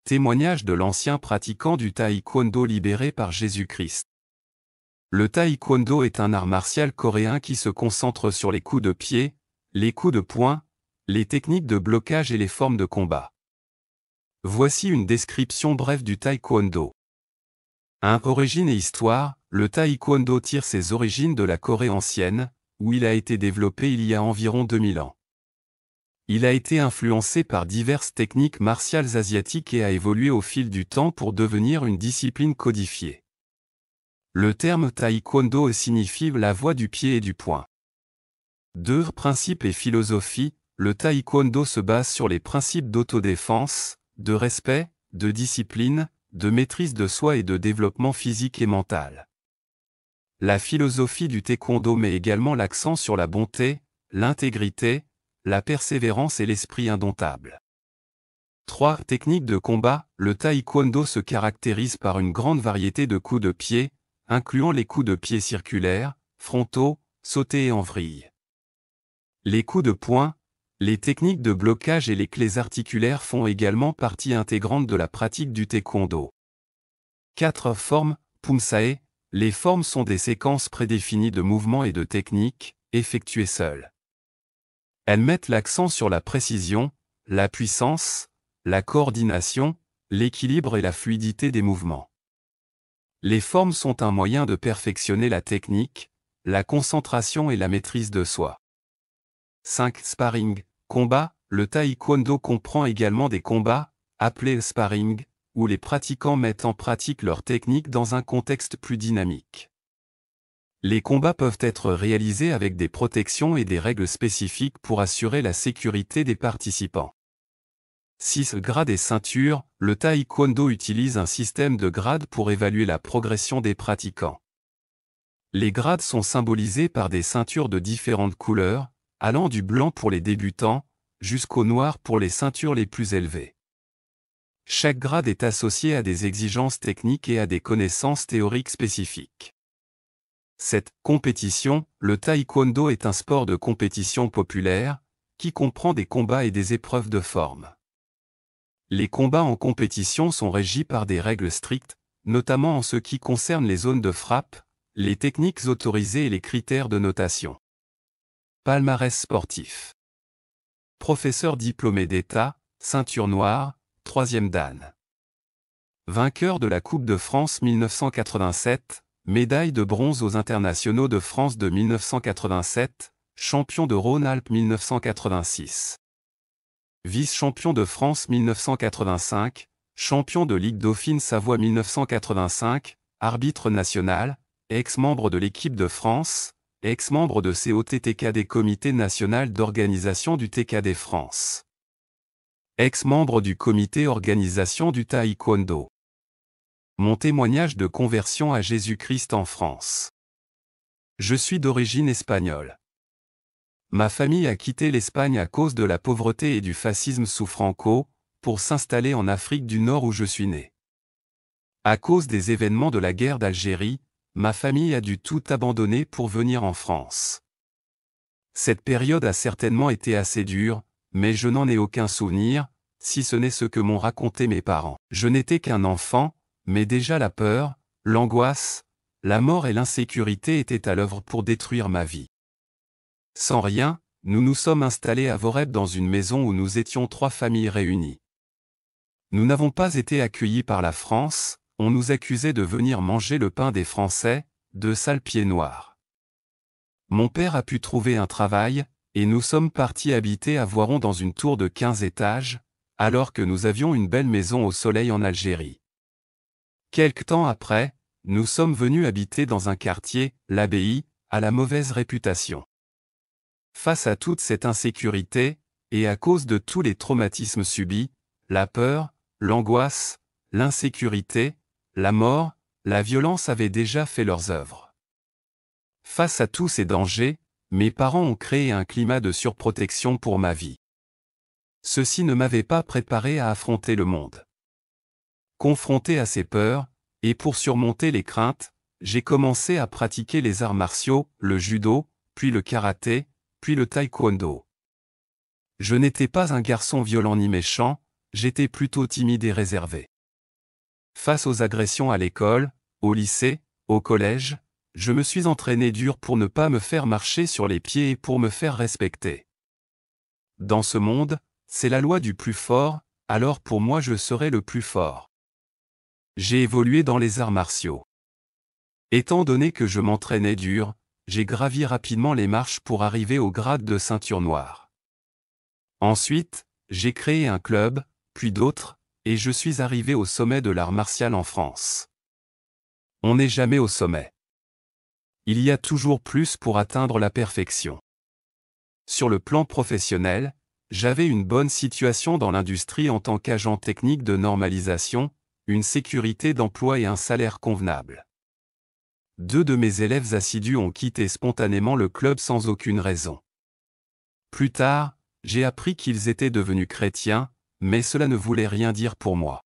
Témoignage de l'ancien pratiquant du taekwondo libéré par Jésus-Christ. Le taekwondo est un art martial coréen qui se concentre sur les coups de pied, les coups de poing, les techniques de blocage et les formes de combat. Voici une description brève du taekwondo. Origine et histoire. Le taekwondo tire ses origines de la Corée ancienne, où il a été développé il y a environ 2000 ans. Il a été influencé par diverses techniques martiales asiatiques et a évolué au fil du temps pour devenir une discipline codifiée. Le terme taekwondo signifie la voie du pied et du poing. Principes et philosophie. Le taekwondo se base sur les principes d'autodéfense, de respect, de discipline, de maîtrise de soi et de développement physique et mental. La philosophie du taekwondo met également l'accent sur la bonté, l'intégrité, la persévérance et l'esprit indomptable. Techniques de combat. Le taekwondo se caractérise par une grande variété de coups de pied, incluant les coups de pied circulaires, frontaux, sautés et en vrille. Les coups de poing, les techniques de blocage et les clés articulaires font également partie intégrante de la pratique du taekwondo. Formes. Pumsae. Les formes sont des séquences prédéfinies de mouvements et de techniques, effectuées seules. Elles mettent l'accent sur la précision, la puissance, la coordination, l'équilibre et la fluidité des mouvements. Les formes sont un moyen de perfectionner la technique, la concentration et la maîtrise de soi. Sparring. Combat. Le taekwondo comprend également des combats, appelés sparring, où les pratiquants mettent en pratique leur technique dans un contexte plus dynamique. Les combats peuvent être réalisés avec des protections et des règles spécifiques pour assurer la sécurité des participants. Grades et ceintures. Le taekwondo utilise un système de grades pour évaluer la progression des pratiquants. Les grades sont symbolisés par des ceintures de différentes couleurs, allant du blanc pour les débutants, jusqu'au noir pour les ceintures les plus élevées. Chaque grade est associé à des exigences techniques et à des connaissances théoriques spécifiques. Compétition. Le taekwondo est un sport de compétition populaire, qui comprend des combats et des épreuves de forme. Les combats en compétition sont régis par des règles strictes, notamment en ce qui concerne les zones de frappe, les techniques autorisées et les critères de notation. Palmarès sportif. Professeur diplômé d'État, ceinture noire, 3e dan. Vainqueur de la Coupe de France 1987, médaille de bronze aux Internationaux de France de 1987, champion de Rhône-Alpes 1986. Vice-champion de France 1985, champion de Ligue Dauphine Savoie 1985, arbitre national, ex-membre de l'équipe de France, ex-membre de COTTKD Comité national d'organisation du TKD France. Ex-membre du comité organisation du taekwondo. Mon témoignage de conversion à Jésus-Christ en France. Je suis d'origine espagnole. Ma famille a quitté l'Espagne à cause de la pauvreté et du fascisme sous Franco, pour s'installer en Afrique du Nord où je suis né. À cause des événements de la guerre d'Algérie, ma famille a dû tout abandonner pour venir en France. Cette période a certainement été assez dure, mais je n'en ai aucun souvenir, si ce n'est ce que m'ont raconté mes parents. Je n'étais qu'un enfant, mais déjà la peur, l'angoisse, la mort et l'insécurité étaient à l'œuvre pour détruire ma vie. Sans rien, nous nous sommes installés à Vorep dans une maison où nous étions 3 familles réunies. Nous n'avons pas été accueillis par la France, on nous accusait de venir manger le pain des Français, de sales pieds noirs. Mon père a pu trouver un travail, et nous sommes partis habiter à Voiron dans une tour de 15 étages, alors que nous avions une belle maison au soleil en Algérie. Quelque temps après, nous sommes venus habiter dans un quartier, l'Abbaye, à la mauvaise réputation. Face à toute cette insécurité, et à cause de tous les traumatismes subis, la peur, l'angoisse, l'insécurité, la mort, la violence avaient déjà fait leurs œuvres. Face à tous ces dangers, mes parents ont créé un climat de surprotection pour ma vie. Ceux-ci ne m'avaient pas préparé à affronter le monde. Confronté à ces peurs, et pour surmonter les craintes, j'ai commencé à pratiquer les arts martiaux, le judo, puis le karaté, puis le taekwondo. Je n'étais pas un garçon violent ni méchant, j'étais plutôt timide et réservé. Face aux agressions à l'école, au lycée, au collège, je me suis entraîné dur pour ne pas me faire marcher sur les pieds et pour me faire respecter. Dans ce monde, c'est la loi du plus fort, alors pour moi je serai le plus fort. J'ai évolué dans les arts martiaux. Étant donné que je m'entraînais dur, j'ai gravi rapidement les marches pour arriver au grade de ceinture noire. Ensuite, j'ai créé un club, puis d'autres, et je suis arrivé au sommet de l'art martial en France. On n'est jamais au sommet. Il y a toujours plus pour atteindre la perfection. Sur le plan professionnel, j'avais une bonne situation dans l'industrie en tant qu'agent technique de normalisation, une sécurité d'emploi et un salaire convenable. 2 de mes élèves assidus ont quitté spontanément le club sans aucune raison. Plus tard, j'ai appris qu'ils étaient devenus chrétiens, mais cela ne voulait rien dire pour moi.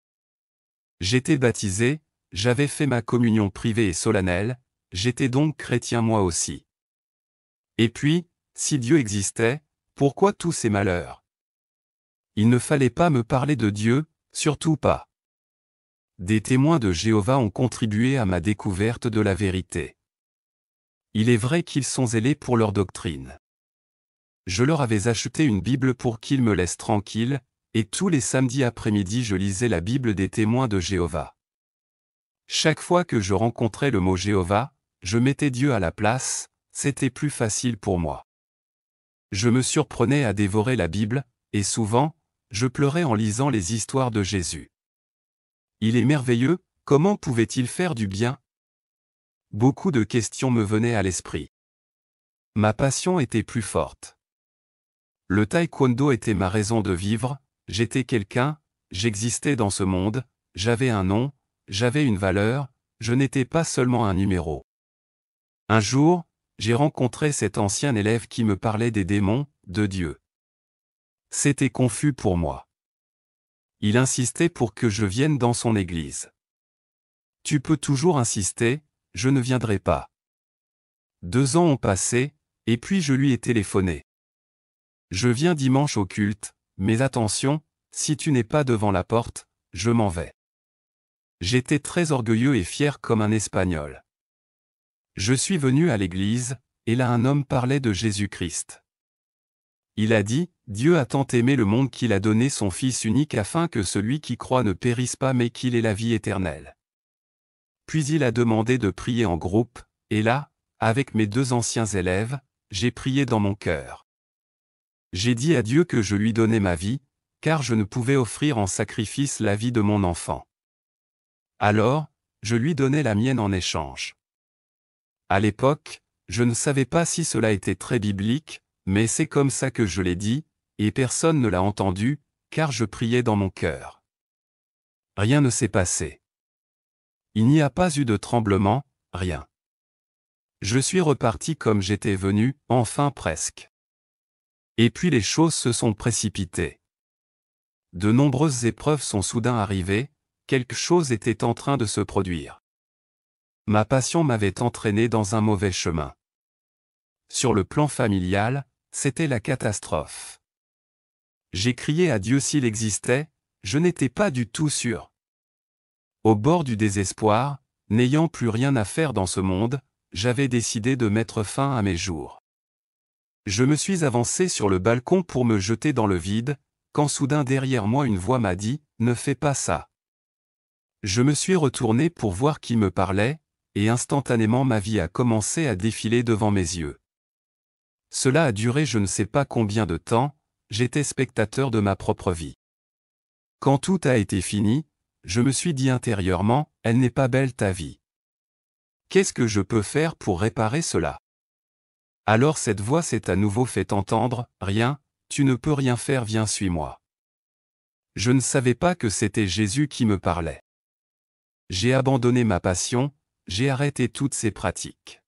J'étais baptisé, j'avais fait ma communion privée et solennelle, j'étais donc chrétien moi aussi. Et puis, si Dieu existait, pourquoi tous ces malheurs? Il ne fallait pas me parler de Dieu, surtout pas. Des témoins de Jéhovah ont contribué à ma découverte de la vérité. Il est vrai qu'ils sont zélés pour leur doctrine. Je leur avais acheté une Bible pour qu'ils me laissent tranquille, et tous les samedis après-midi je lisais la Bible des témoins de Jéhovah. Chaque fois que je rencontrais le mot Jéhovah, je mettais Dieu à la place, c'était plus facile pour moi. Je me surprenais à dévorer la Bible, et souvent, je pleurais en lisant les histoires de Jésus. Il est merveilleux, comment pouvait-il faire du bien? Beaucoup de questions me venaient à l'esprit. Ma passion était plus forte. Le taekwondo était ma raison de vivre, j'étais quelqu'un, j'existais dans ce monde, j'avais un nom, j'avais une valeur, je n'étais pas seulement un numéro. Un jour, j'ai rencontré cet ancien élève qui me parlait des démons, de Dieu. C'était confus pour moi. Il insistait pour que je vienne dans son église. Tu peux toujours insister, je ne viendrai pas. 2 ans ont passé, et puis je lui ai téléphoné. Je viens dimanche au culte, mais attention, si tu n'es pas devant la porte, je m'en vais. J'étais très orgueilleux et fier comme un Espagnol. Je suis venu à l'église, et là un homme parlait de Jésus-Christ. Il a dit, Dieu a tant aimé le monde qu'il a donné son Fils unique afin que celui qui croit ne périsse pas mais qu'il ait la vie éternelle. Puis il a demandé de prier en groupe, et là, avec mes 2 anciens élèves, j'ai prié dans mon cœur. J'ai dit à Dieu que je lui donnais ma vie, car je ne pouvais offrir en sacrifice la vie de mon enfant. Alors, je lui donnais la mienne en échange. À l'époque, je ne savais pas si cela était très biblique, mais c'est comme ça que je l'ai dit, et personne ne l'a entendu, car je priais dans mon cœur. Rien ne s'est passé. Il n'y a pas eu de tremblement, rien. Je suis reparti comme j'étais venu, enfin presque. Et puis les choses se sont précipitées. De nombreuses épreuves sont soudain arrivées, quelque chose était en train de se produire. Ma passion m'avait entraîné dans un mauvais chemin. Sur le plan familial, c'était la catastrophe. J'ai crié à Dieu s'il existait, je n'étais pas du tout sûr. Au bord du désespoir, n'ayant plus rien à faire dans ce monde, j'avais décidé de mettre fin à mes jours. Je me suis avancé sur le balcon pour me jeter dans le vide, quand soudain derrière moi une voix m'a dit « Ne fais pas ça ». Je me suis retourné pour voir qui me parlait, et instantanément ma vie a commencé à défiler devant mes yeux. Cela a duré je ne sais pas combien de temps, j'étais spectateur de ma propre vie. Quand tout a été fini, je me suis dit intérieurement, elle n'est pas belle ta vie. Qu'est-ce que je peux faire pour réparer cela? Alors cette voix s'est à nouveau fait entendre, rien, tu ne peux rien faire, viens suis-moi. Je ne savais pas que c'était Jésus qui me parlait. J'ai abandonné ma passion, j'ai arrêté toutes ces pratiques.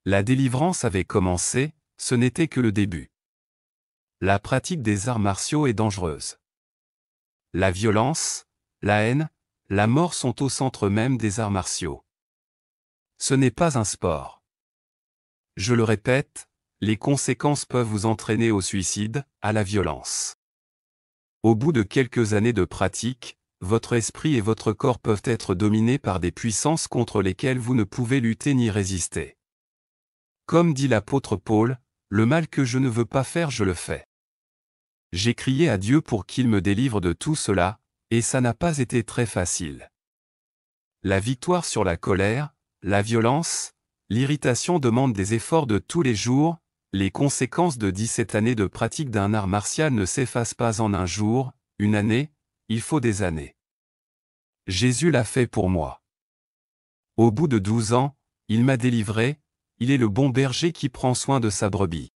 La délivrance avait commencé, ce n'était que le début. La pratique des arts martiaux est dangereuse. La violence, la haine, la mort sont au centre même des arts martiaux. Ce n'est pas un sport. Je le répète, les conséquences peuvent vous entraîner au suicide, à la violence. Au bout de quelques années de pratique, votre esprit et votre corps peuvent être dominés par des puissances contre lesquelles vous ne pouvez lutter ni résister. Comme dit l'apôtre Paul, « Le mal que je ne veux pas faire, je le fais. » J'ai crié à Dieu pour qu'il me délivre de tout cela, et ça n'a pas été très facile. La victoire sur la colère, la violence, l'irritation demandent des efforts de tous les jours, les conséquences de 17 années de pratique d'un art martial ne s'effacent pas en un jour, une année, il faut des années. Jésus l'a fait pour moi. Au bout de 12 ans, il m'a délivré, il est le bon berger qui prend soin de sa brebis.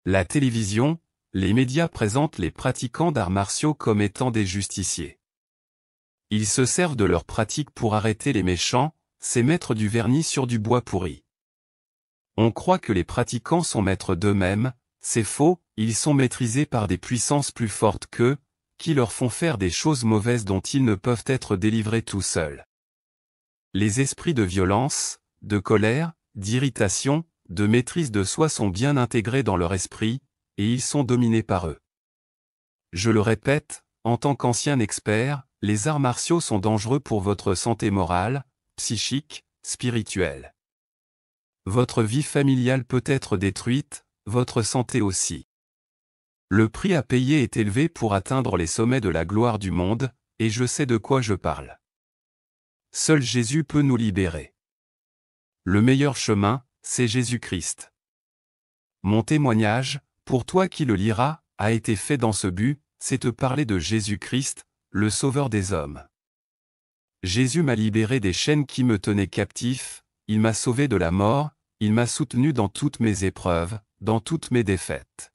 La télévision, les médias présentent les pratiquants d'arts martiaux comme étant des justiciers. Ils se servent de leur pratique pour arrêter les méchants, c'est mettre du vernis sur du bois pourri. On croit que les pratiquants sont maîtres d'eux-mêmes, c'est faux, ils sont maîtrisés par des puissances plus fortes qu'eux, qui leur font faire des choses mauvaises dont ils ne peuvent être délivrés tout seuls. Les esprits de violence, de colère, d'irritation, de maîtrise de soi sont bien intégrés dans leur esprit, et ils sont dominés par eux. Je le répète, en tant qu'ancien expert, les arts martiaux sont dangereux pour votre santé morale, psychique, spirituelle. Votre vie familiale peut être détruite, votre santé aussi. Le prix à payer est élevé pour atteindre les sommets de la gloire du monde, et je sais de quoi je parle. Seul Jésus peut nous libérer. Le meilleur chemin, c'est Jésus-Christ. Mon témoignage, pour toi qui le liras, a été fait dans ce but, c'est te parler de Jésus-Christ, le Sauveur des hommes. Jésus m'a libéré des chaînes qui me tenaient captif, il m'a sauvé de la mort, il m'a soutenu dans toutes mes épreuves, dans toutes mes défaites.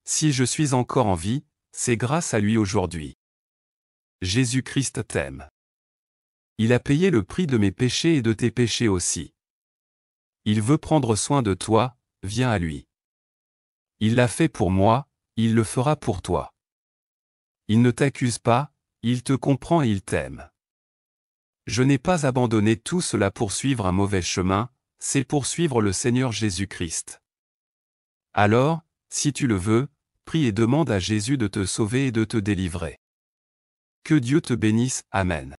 Si je suis encore en vie, c'est grâce à lui aujourd'hui. Jésus-Christ t'aime. Il a payé le prix de mes péchés et de tes péchés aussi. Il veut prendre soin de toi, viens à lui. Il l'a fait pour moi, il le fera pour toi. Il ne t'accuse pas, il te comprend et il t'aime. Je n'ai pas abandonné tout cela pour suivre un mauvais chemin, c'est pour suivre le Seigneur Jésus-Christ. Alors, si tu le veux, prie et demande à Jésus de te sauver et de te délivrer. Que Dieu te bénisse, Amen.